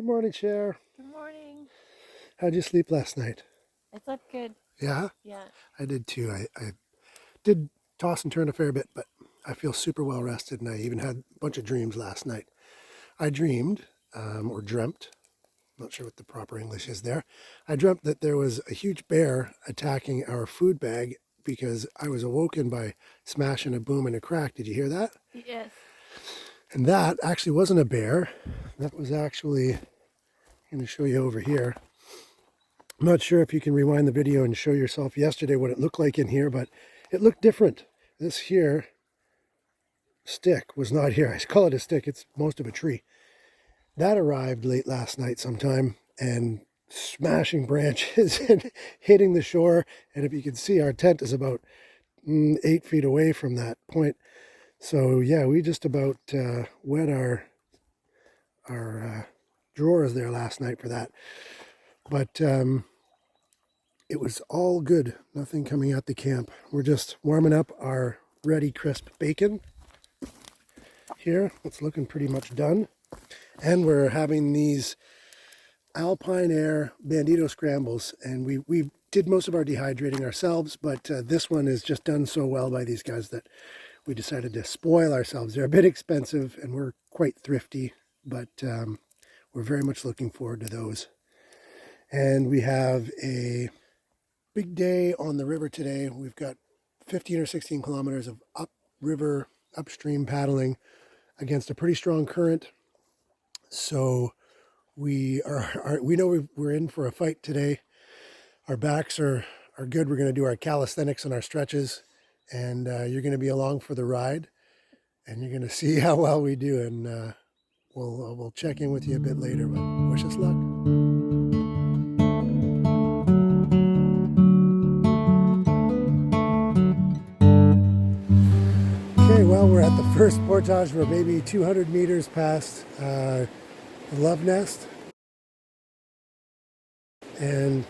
morning, Cher. Good morning. How'd you sleep last night? I slept good. Yeah? Yeah. I did too. I did toss and turn a fair bit, but I feel super well rested, and I even had a bunch of dreams last night. I dreamed, or dreamt, not sure what the proper English is there. I dreamt that there was a huge bear attacking our food bag because I was awoken by smashing a boom and a crack. Did you hear that? Yes. And that actually wasn't a bear. That was actually, I'm going to show you over here. I'm not sure if you can rewind the video and show yourself yesterday what it looked like in here, but it looked different. This here stick was not here. I call it a stick. It's most of a tree. That arrived late last night sometime and smashing branches and hitting the shore. And if you can see, our tent is about 8 feet away from that point. So yeah, we just about wet our drawers there last night for that. But it was all good. Nothing coming out the camp. We're just warming up our ready crisp bacon here. It's looking pretty much done. And we're having these Alpine Air Bandito scrambles. And we did most of our dehydrating ourselves, but this one is just done so well by these guys that we decided to spoil ourselves. They're a bit expensive and we're quite thrifty, but we're very much looking forward to those. And we have a big day on the river today. We've got 15 or 16 kilometers of upriver, upstream paddling against a pretty strong current. So we know we're in for a fight today. Our backs are good. We're going to do our calisthenics and our stretches, and you're going to be along for the ride, and you're going to see how well we do. And we'll check in with you a bit later. But wish us luck. Okay, well, we're at the first portage. We're maybe 200 meters past the Love Nest. And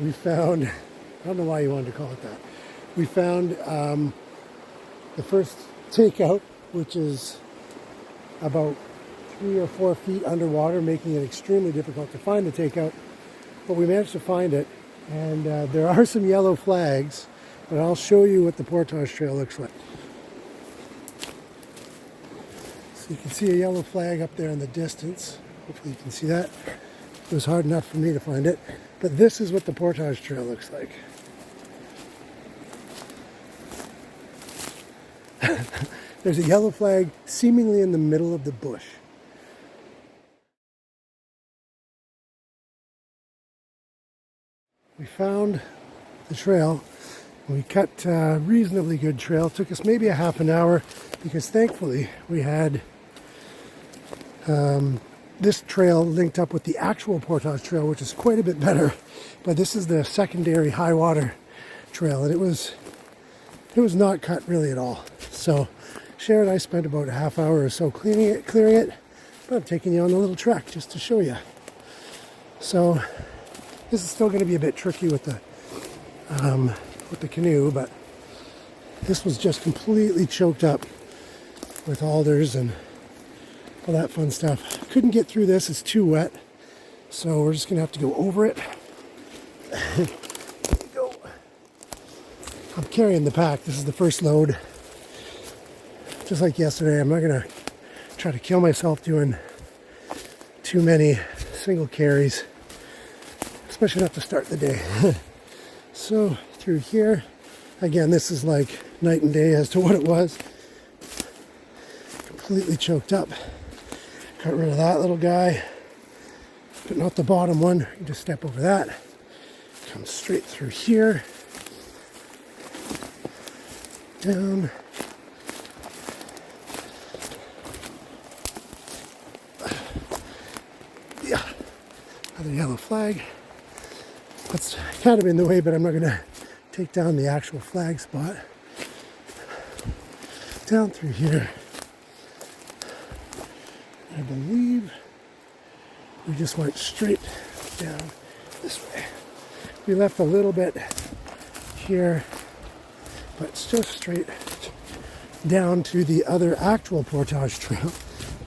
we found, I don't know why you wanted to call it that. We found the first takeout, which is about 3 or 4 feet underwater, making it extremely difficult to find the takeout. But we managed to find it. And there are some yellow flags, but I'll show you what the portage trail looks like. You can see a yellow flag up there in the distance. Hopefully you can see that. It was hard enough for me to find it. But this is what the portage trail looks like. There's a yellow flag seemingly in the middle of the bush. We found the trail. We cut a reasonably good trail. It took us maybe a half an hour because thankfully we had this trail linked up with the actual portage trail, which is quite a bit better. But this is the secondary high water trail, and it was not cut really at all. So Cher and I spent about a half hour or so clearing it, but I'm taking you on a little trek just to show you. So this is still going to be a bit tricky with the canoe, but this was just completely choked up with alders and all that fun stuff. Couldn't get through this, it's too wet, so we're just gonna have to go over it. Go. I'm carrying the pack. This is the first load. Just like yesterday, I'm not gonna try to kill myself doing too many single carries, especially not to start the day. So through here, again, this is like night and day as to what it was. Completely choked up. Got rid of that little guy, but not the bottom one. You can just step over that. Come straight through here. Down. Yeah, another yellow flag. That's kind of in the way, but I'm not going to take down the actual flag spot. Down through here. I believe we just went straight down this way. We left a little bit here, but it's just straight down to the other actual portage trail.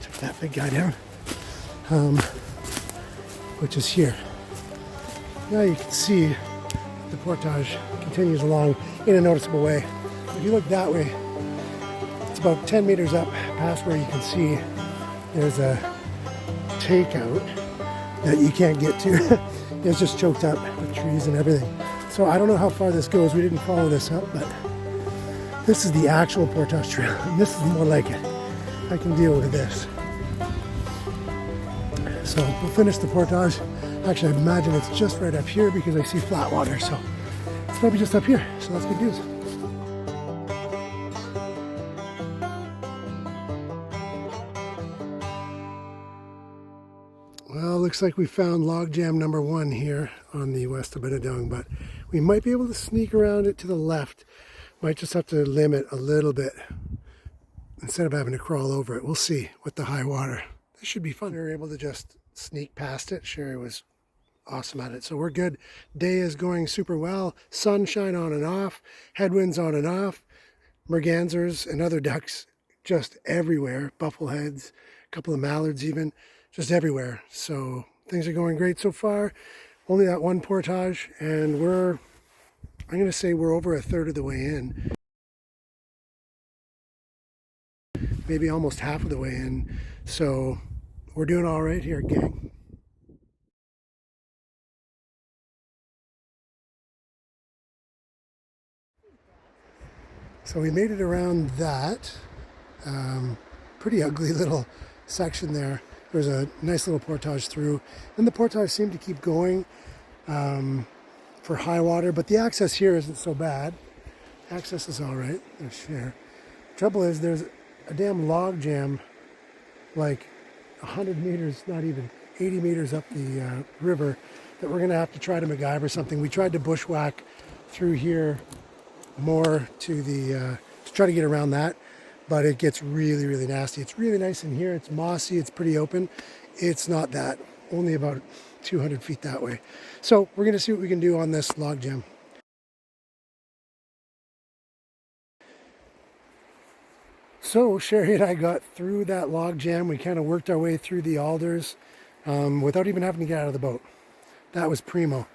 Took that big guy down. which is here. Now you can see the portage continues along in a noticeable way. If you look that way, it's about 10 meters up past where you can see there's a takeout that you can't get to. It's just choked up with trees and everything. So I don't know how far this goes. We didn't follow this up, but this is the actual portage trail, and this is more like it. I can deal with this. So we'll finish the portage. Actually, I imagine it's just right up here because I see flat water, so it's probably just up here. So that's good news. Well, looks like we found logjam number 1 here on the West Aubinadong, but we might be able to sneak around it to the left. Might just have to limit a little bit instead of having to crawl over it. We'll see with the high water. This should be fun. We were able to just sneak past it. Sherry was awesome at it. So we're good. Day is going super well. Sunshine on and off. Headwinds on and off. Mergansers and other ducks just everywhere. Buffleheads, a couple of mallards even. Just everywhere. So things are going great so far. Only that one portage, and I'm going to say we're over a third of the way in. Maybe almost half of the way in. So we're doing all right here, gang. So we made it around that pretty ugly little section there. There's a nice little portage through, and the portage seemed to keep going for high water, but the access here isn't so bad. Access is all right. There's Cher. Trouble is there's a damn log jam like 100 meters, not even 80 meters up the river that we're gonna have to try to MacGyver something. We tried to bushwhack through here more to try to get around that, but it gets really, really nasty. It's really nice in here. It's mossy. It's pretty open. It's not that. Only about 200 feet that way. So we're going to see what we can do on this log jam. So Sherry and I got through that log jam. We kind of worked our way through the alders without even having to get out of the boat. That was primo.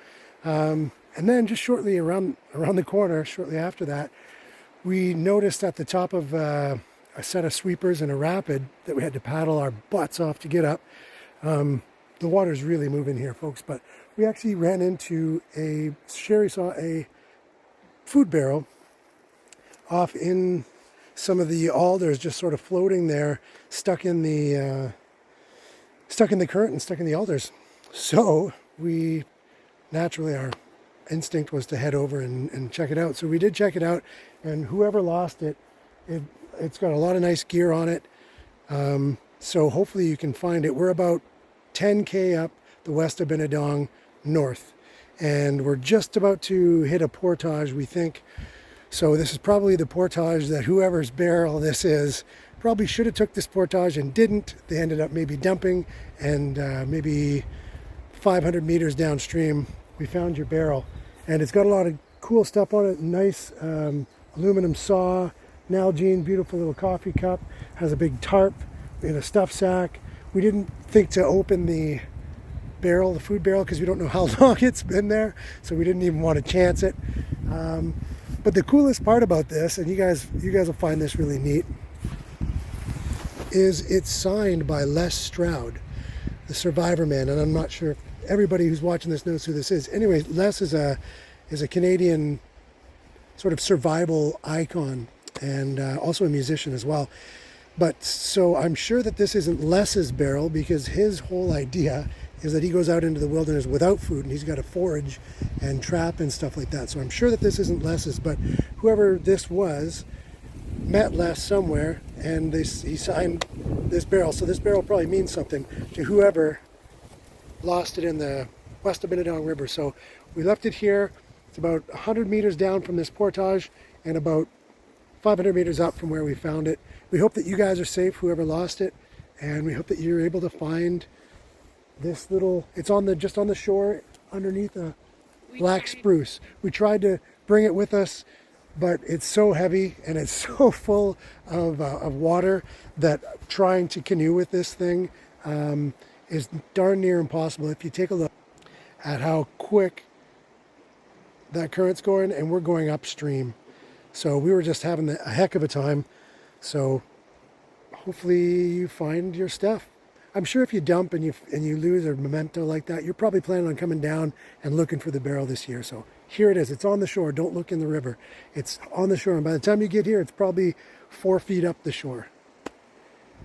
And then just shortly around the corner, shortly after that, we noticed at the top of a set of sweepers and a rapid that we had to paddle our butts off to get up. The water's really moving here, folks, but we actually ran into Sherry saw a food barrel off in some of the alders, just sort of floating there, stuck in the current and stuck in the alders. So we naturally, our instinct was to head over and check it out. So we did check it out, and whoever lost it, it's got a lot of nice gear on it. So hopefully you can find it. We're about 10K up the West Aubinadong north, and we're just about to hit a portage, we think. So this is probably the portage that whoever's barrel this is probably should have took this portage and didn't. They ended up maybe dumping, and maybe 500 meters downstream we found your barrel, and it's got a lot of cool stuff on it. Nice aluminum saw, Nalgene, beautiful little coffee cup, has a big tarp in a stuff sack. We didn't think to open the barrel, the food barrel, because we don't know how long it's been there, so we didn't even want to chance it. But the coolest part about this, and you guys will find this really neat, is it's signed by Les Stroud, the survivor man, and I'm not sure if everybody who's watching this knows who this is. Anyway, Les is a Canadian sort of survival icon, and also a musician as well. But so I'm sure that this isn't Les's barrel, because his whole idea is that he goes out into the wilderness without food, and he's got to forage and trap and stuff like that. So I'm sure that this isn't Les's, but whoever this was met Les somewhere, and he signed this barrel. So this barrel probably means something to whoever lost it in the West Aubinadong River. So we left it here. It's about 100 meters down from this portage and about 500 meters up from where we found it. We hope that you guys are safe, whoever lost it, and we hope that you're able to find this little, it's just on the shore underneath a black spruce. We tried to bring it with us, but it's so heavy and it's so full of water that trying to canoe with this thing is darn near impossible. If you take a look at how quick that current's going, and we're going upstream. So we were just having a heck of a time. So hopefully you find your stuff. I'm sure if you dump and you lose a memento like that, you're probably planning on coming down and looking for the barrel this year. So here it is. It's on the shore. Don't look in the river. It's on the shore. And by the time you get here, it's probably 4 feet up the shore.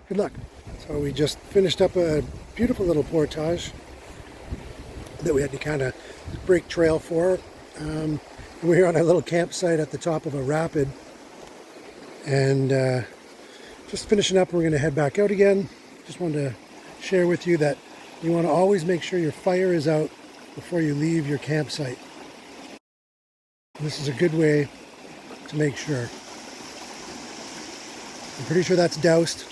Good luck. So we just finished up a beautiful little portage that we had to kind of break trail for. We were on a little campsite at the top of a rapid. And just finishing up, we're going to head back out again. Just wanted to share with you that you want to always make sure your fire is out before you leave your campsite. And this is a good way to make sure. I'm pretty sure that's doused.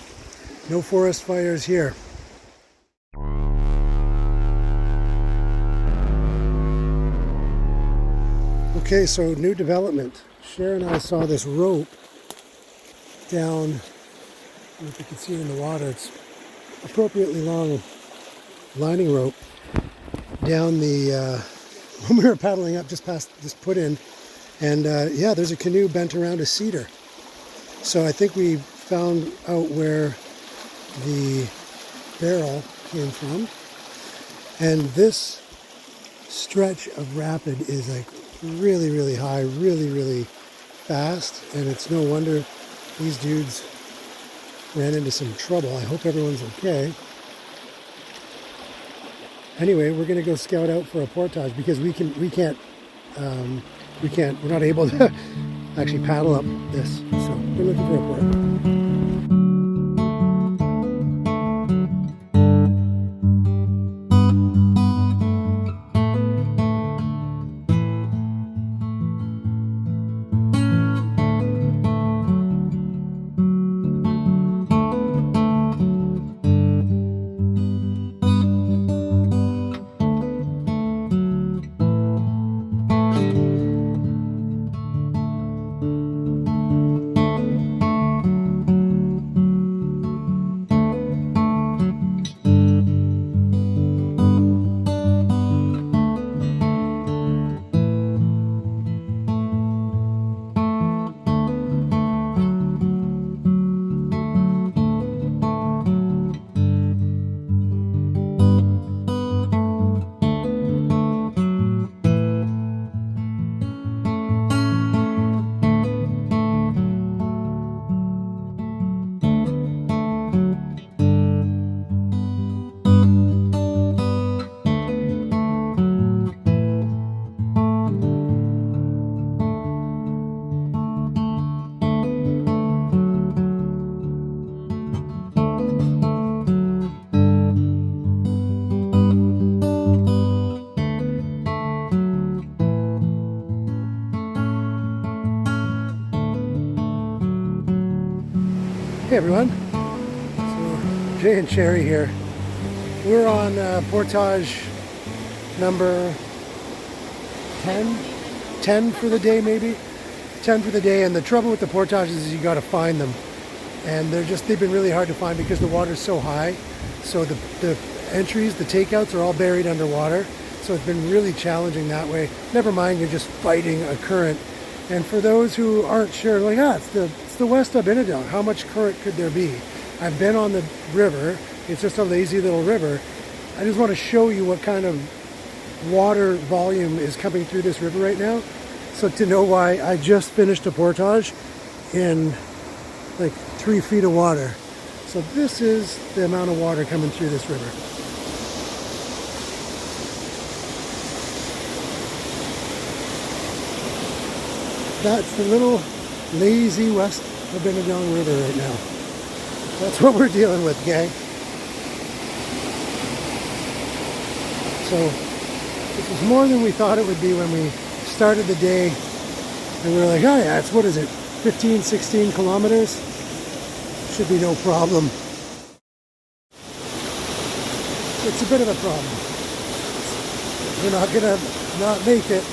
No forest fires here. Okay, so new development. Sharon and I saw this rope down, I don't know if you can see it in the water, it's appropriately long lining rope down the, when we were paddling up just past this put in, and yeah, there's a canoe bent around a cedar. So I think we found out where the barrel came from, and this stretch of rapid is like really, really high, really, really fast, and it's no wonder these dudes ran into some trouble. I hope everyone's okay. Anyway, we're gonna go scout out for a portage because we're not able to actually paddle up this. So we're looking for a port. Hey everyone, so Jay and Sherry here. We're on portage number 10 for the day maybe. 10 for the day, and the trouble with the portages is you got to find them. And they've been really hard to find because the water's so high. So the entries, the takeouts are all buried underwater. So it's been really challenging that way. Never mind, you're just fighting a current. And for those who aren't sure, like, it's the West Aubinadong. How much current could there be? I've been on the river. It's just a lazy little river. I just want to show you what kind of water volume is coming through this river right now. So to know why I just finished a portage in like 3 feet of water. So this is the amount of water coming through this river. That's the little lazy West Aubinadong River right now. That's what we're dealing with, gang. So this was more than we thought it would be when we started the day. And we were like, oh yeah, it's, what is it, 15, 16 kilometers? Should be no problem. It's a bit of a problem. We're not gonna not make it,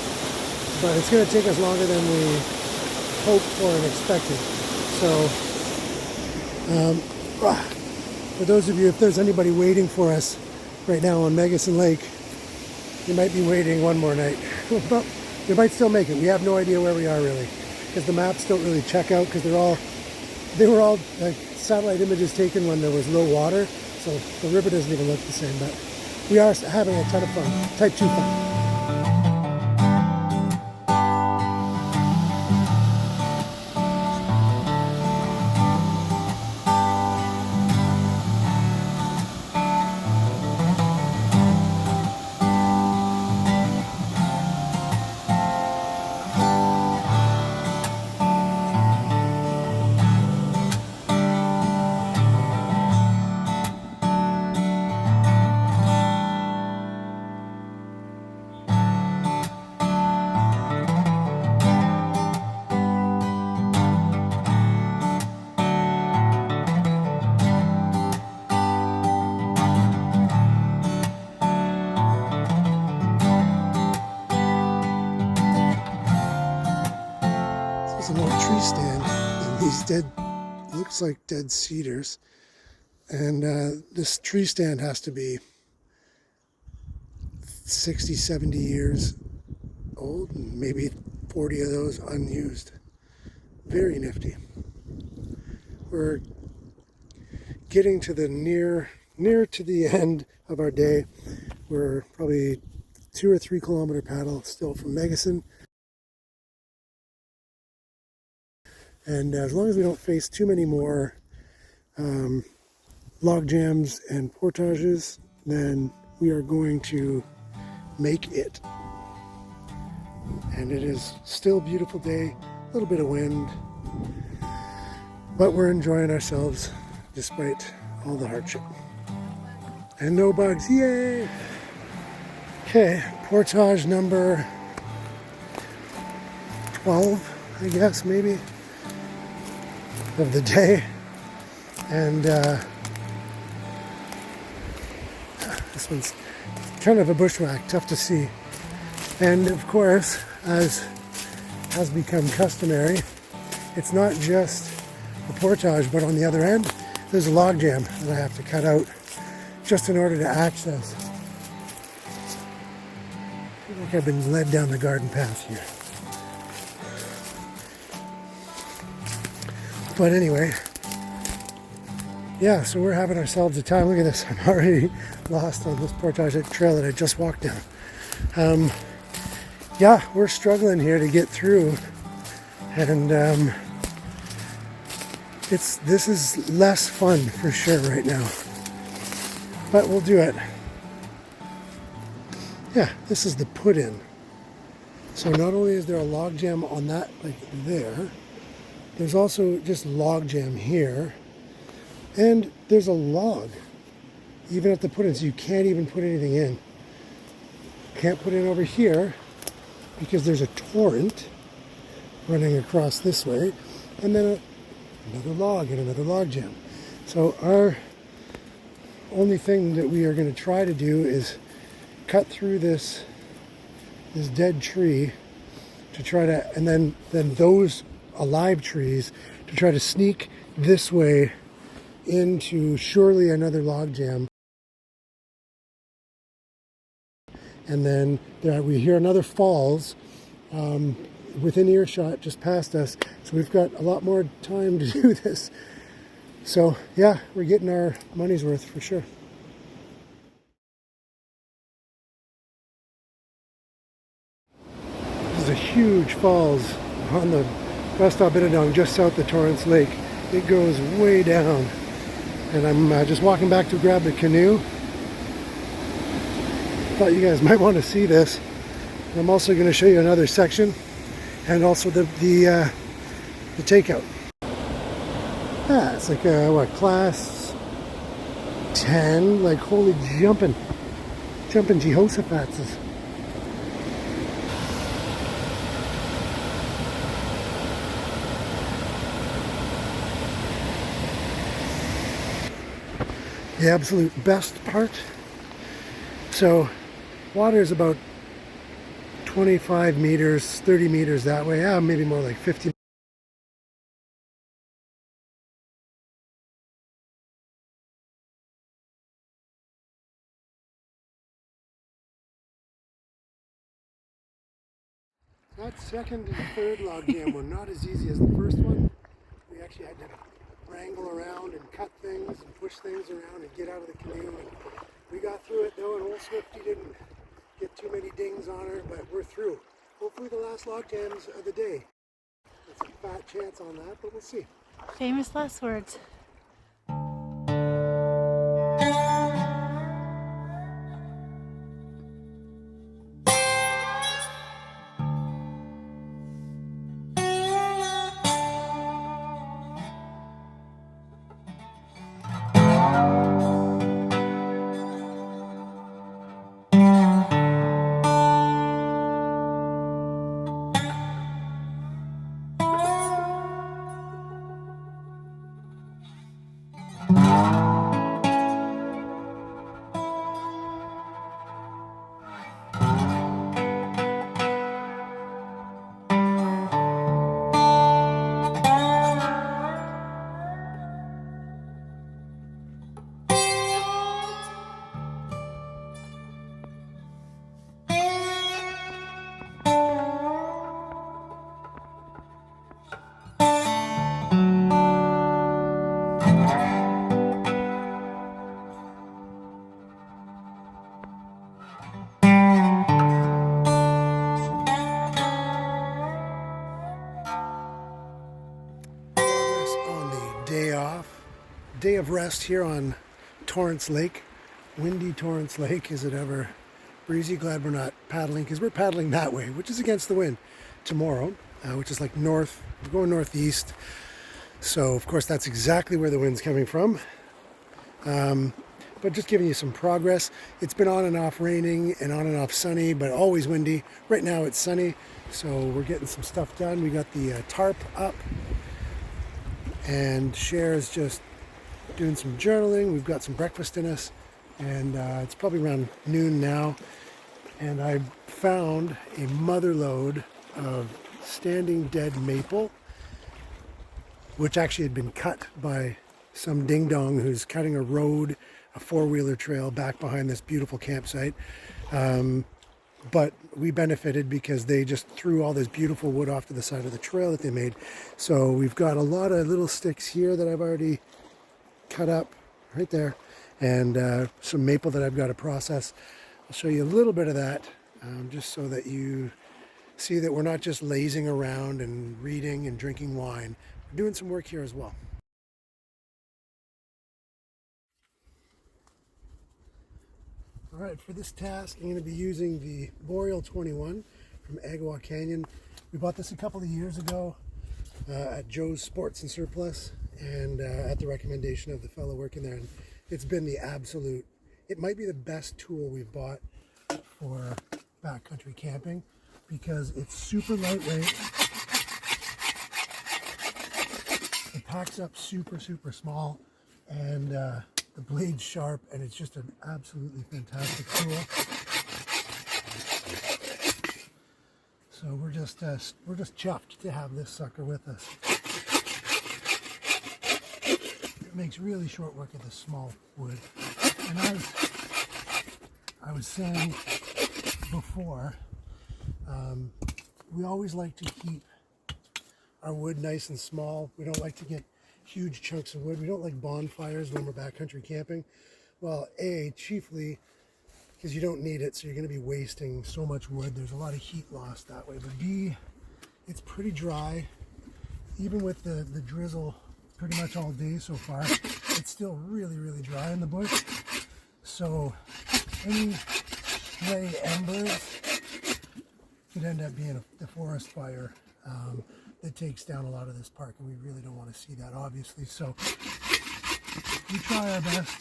but it's gonna take us longer than we hoped for and expected. So, for those of you, if there's anybody waiting for us right now on Megacin Lake, you might be waiting one more night. But we might still make it. We have no idea where we are really, because the maps don't really check out, because they were all like satellite images taken when there was low water, so the river doesn't even look the same. But we are having a ton of fun, type 2 fun. There's an old tree stand, and these looks like dead cedars. And this tree stand has to be 60, 70 years old, and maybe 40 of those unused. Very nifty. We're getting to the near to the end of our day. We're probably 2 or 3 kilometer paddle still from Megacin. And as long as we don't face too many more log jams and portages, then we are going to make it. And it is still a beautiful day, a little bit of wind, but we're enjoying ourselves despite all the hardship. And no bugs, yay! Okay, portage number 12, I guess, maybe, of the day. And this one's kind of a bushwhack, tough to see. And of course, as has become customary, it's not just a portage, but on the other end, there's a log jam that I have to cut out just in order to access. I feel like I've been led down the garden path here. But anyway, yeah, so we're having ourselves a time. Look at this, I'm already lost on this portage trail that I just walked down. Yeah, we're struggling here to get through, and this is less fun for sure right now, but we'll do it. Yeah, this is the put-in. So not only is there a log jam on that, like there, there's also just log jam here, and there's a log even at the put-in, so you can't even put anything in. Can't put in over here because there's a torrent running across this way, and then another log and another log jam. So our only thing that we are going to try to do is cut through this dead tree to try to, and then those alive trees to try to sneak this way into surely another log jam. And then we hear another falls within earshot just past us. So we've got a lot more time to do this. So yeah, we're getting our money's worth for sure. This is a huge falls on the West Aubinadong, just south of Torrance Lake. It goes way down. And I'm just walking back to grab the canoe. Thought you guys might want to see this. I'm also going to show you another section, and also the takeout. Yeah, it's like what, class 10? Like holy jumping Jehoshaphat's. The absolute best part. So water is about 25 meters, 30 meters that way. Yeah, maybe more like 50. That second and third log jam were not as easy as the first one. We actually had to wrangle around and cut things and push things around and get out of the canoe. And we got through it though, and old Swifty didn't get too many dings on her, but we're through. Hopefully the last log jams of the day. It's a fat chance on that, but we'll see. Famous last words. On the day off, day of rest here on Torrance Lake, windy Torrance Lake. Is it ever breezy? Glad we're not paddling, because we're paddling that way, which is against the wind tomorrow, which is like north. We're going northeast, so of course that's exactly where the wind's coming from. But just giving you some progress. It's been on and off raining and on and off sunny, but always windy. Right now it's sunny, so we're getting some stuff done. We got the tarp up, and Cher's just doing some journaling. We've got some breakfast in us, and it's probably around noon now. And I found a mother lode of standing dead maple, which actually had been cut by some ding dong who's cutting a road, a four-wheeler trail back behind this beautiful campsite. But we benefited because they just threw all this beautiful wood off to the side of the trail that they made. So we've got a lot of little sticks here that I've already cut up right there, and some maple that I've got to process. I'll show you a little bit of that, just so that you see that we're not just lazing around and reading and drinking wine. We're doing some work here as well. All right, for this task, I'm going to be using the Boreal 21 from Agawam Canyon. We bought this a couple of years ago at Joe's Sports and Surplus, and at the recommendation of the fellow working there. And it's been the absolute, it might be the best tool we've bought for backcountry camping, because it's super lightweight. It packs up super, super small, and the blade's sharp, and it's just an absolutely fantastic tool. So we're just chuffed to have this sucker with us. It makes really short work of this small wood. And as I was saying before, we always like to keep our wood nice and small. We don't like to get huge chunks of wood. We don't like bonfires when we're backcountry camping. Well, A, chiefly because you don't need it, so you're going to be wasting so much wood. There's a lot of heat loss that way. But B, it's pretty dry. Even with the drizzle pretty much all day so far, it's still really, really dry in the bush. So any stray embers could end up being a forest fire that takes down a lot of this park, and we really don't want to see that, obviously. So we try our best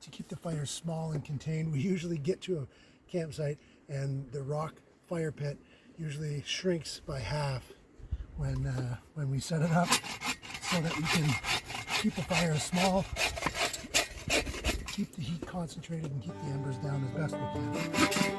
to keep the fires small and contained. We usually get to a campsite and the rock fire pit usually shrinks by half when we set it up, so that we can keep the fires small, keep the heat concentrated, and keep the embers down as best we can.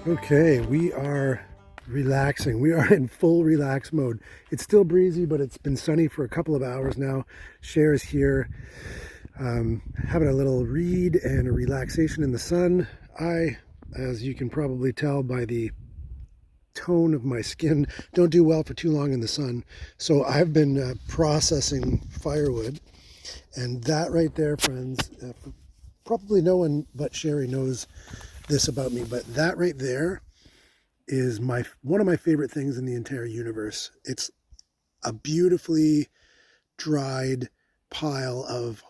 Okay, we are relaxing. We are in full relax mode. It's still breezy, but it's been sunny for a couple of hours now. Cher's here, having a little read and a relaxation in the sun. I, as you can probably tell by the tone of my skin, don't do well for too long in the sun. So I've been processing firewood, and that right there, friends, probably no one but Sherry knows this about me, but that right there is one of my favorite things in the entire universe. It's a beautifully dried pile of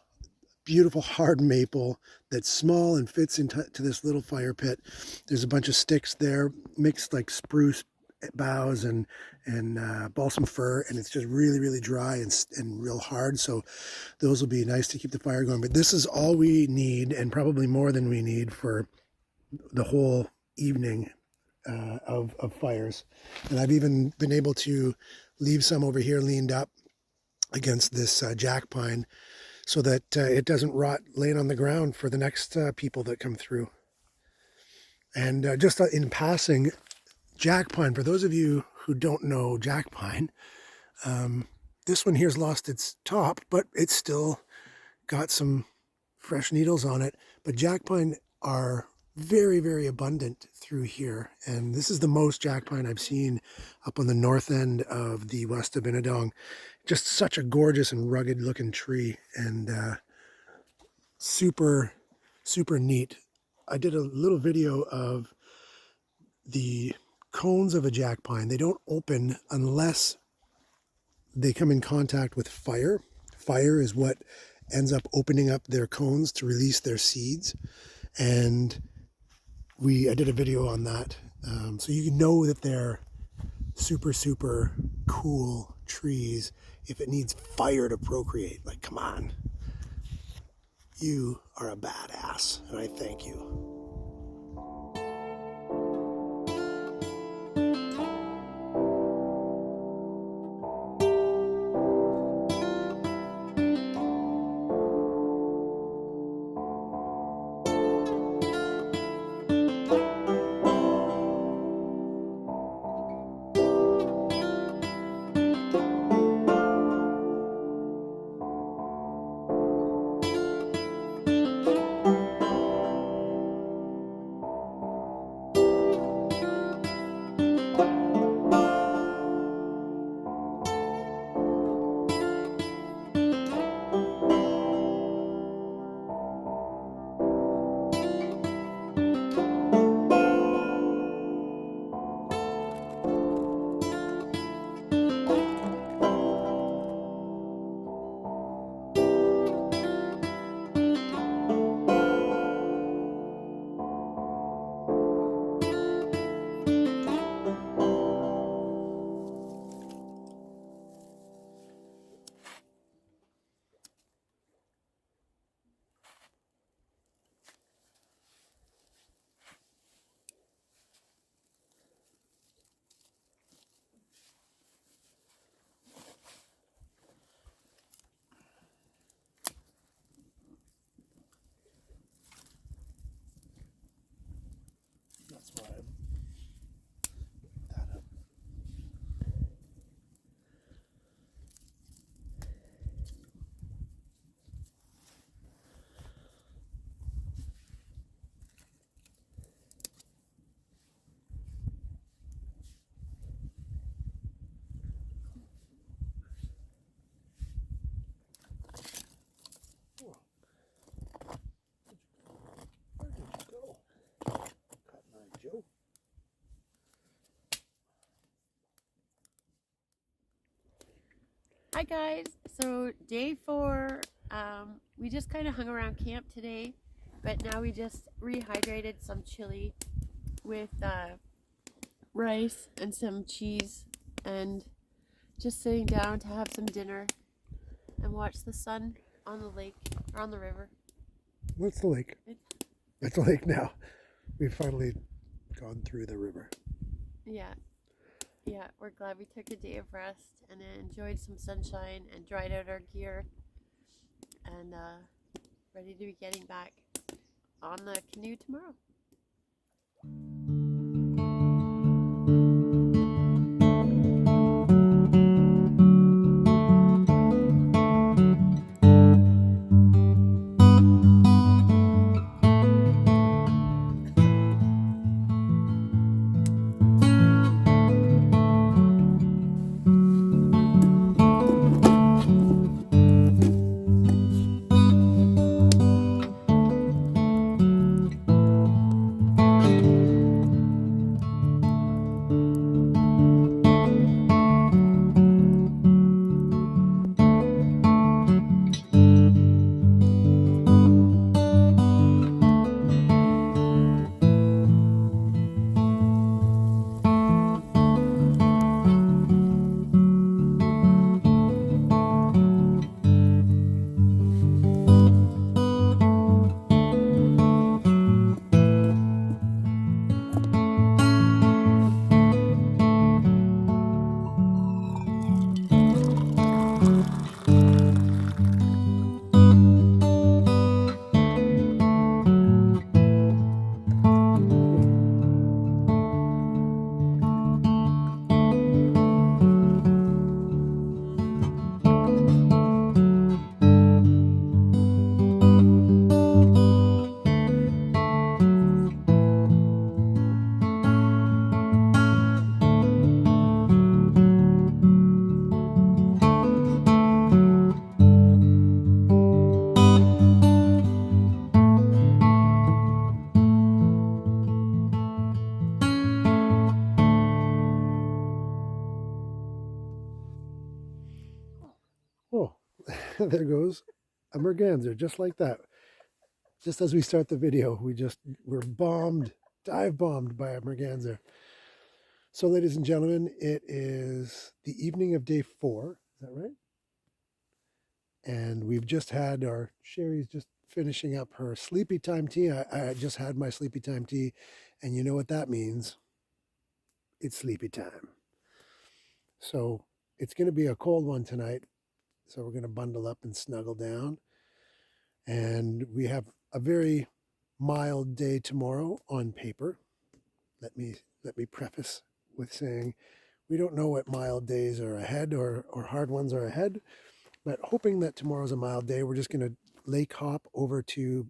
beautiful hard maple that's small and fits into this little fire pit. There's a bunch of sticks there, mixed like spruce boughs and balsam fir, and it's just really dry and real hard. So those will be nice to keep the fire going. But this is all we need, and probably more than we need for the whole evening of fires. And I've even been able to leave some over here leaned up against this jack pine so that it doesn't rot laying on the ground for the next people that come through. And just in passing, jack pine, for those of you who don't know jack pine, this one here's lost its top, but it's still got some fresh needles on it. But jack pine are very abundant through here, and this is the most jack pine I've seen up on the north end of the West Aubinadong. Just such a gorgeous and rugged looking tree, and super neat. I did a little video of the cones of a jack pine. They don't open unless they come in contact with fire. Fire is what ends up opening up their cones to release their seeds, and I did a video on that, so you know that they're super cool trees if it needs fire to procreate. Like, come on, you are a badass, and I thank you. That's why I put that up. Where did you go? Cotton Eye Joe. Hi guys. So day 4, we just kind of hung around camp today, but now we just rehydrated some chili with rice and some cheese, and just sitting down to have some dinner and watch the sun on the lake or on the river. What's the lake? It's a lake now. We've finally gone through the river. Yeah, we're glad we took a day of rest and enjoyed some sunshine and dried out our gear, and ready to be getting back on the canoe tomorrow. a merganser, just like that. Just as we start the video, we're dive bombed by a merganser. So, ladies and gentlemen, it is the evening of day 4. Is that right? And we've just had Sherry's just finishing up her sleepy time tea. I just had my sleepy time tea, and you know what that means. It's sleepy time. So it's going to be a cold one tonight. So we're going to bundle up and snuggle down. And we have a very mild day tomorrow on paper. Let me preface with saying we don't know what mild days are ahead or hard ones are ahead. But hoping that tomorrow's a mild day, we're just going to lake hop over to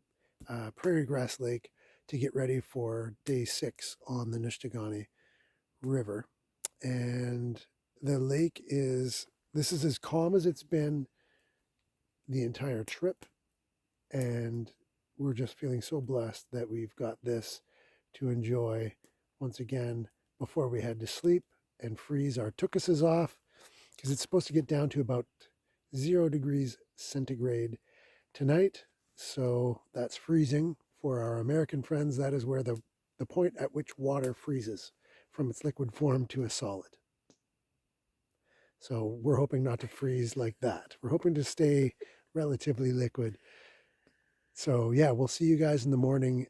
Prairie Grass Lake to get ready for day 6 on the Nishtagani River. And the lake this is as calm as it's been the entire trip. And we're just feeling so blessed that we've got this to enjoy once again before we head to sleep and freeze our tukuses off, because it's supposed to get down to about 0 degrees centigrade tonight. So that's freezing. For our American friends, that is where the point at which water freezes from its liquid form to a solid. So we're hoping not to freeze like that. We're hoping to stay relatively liquid. So yeah, we'll see you guys in the morning,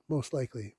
most likely.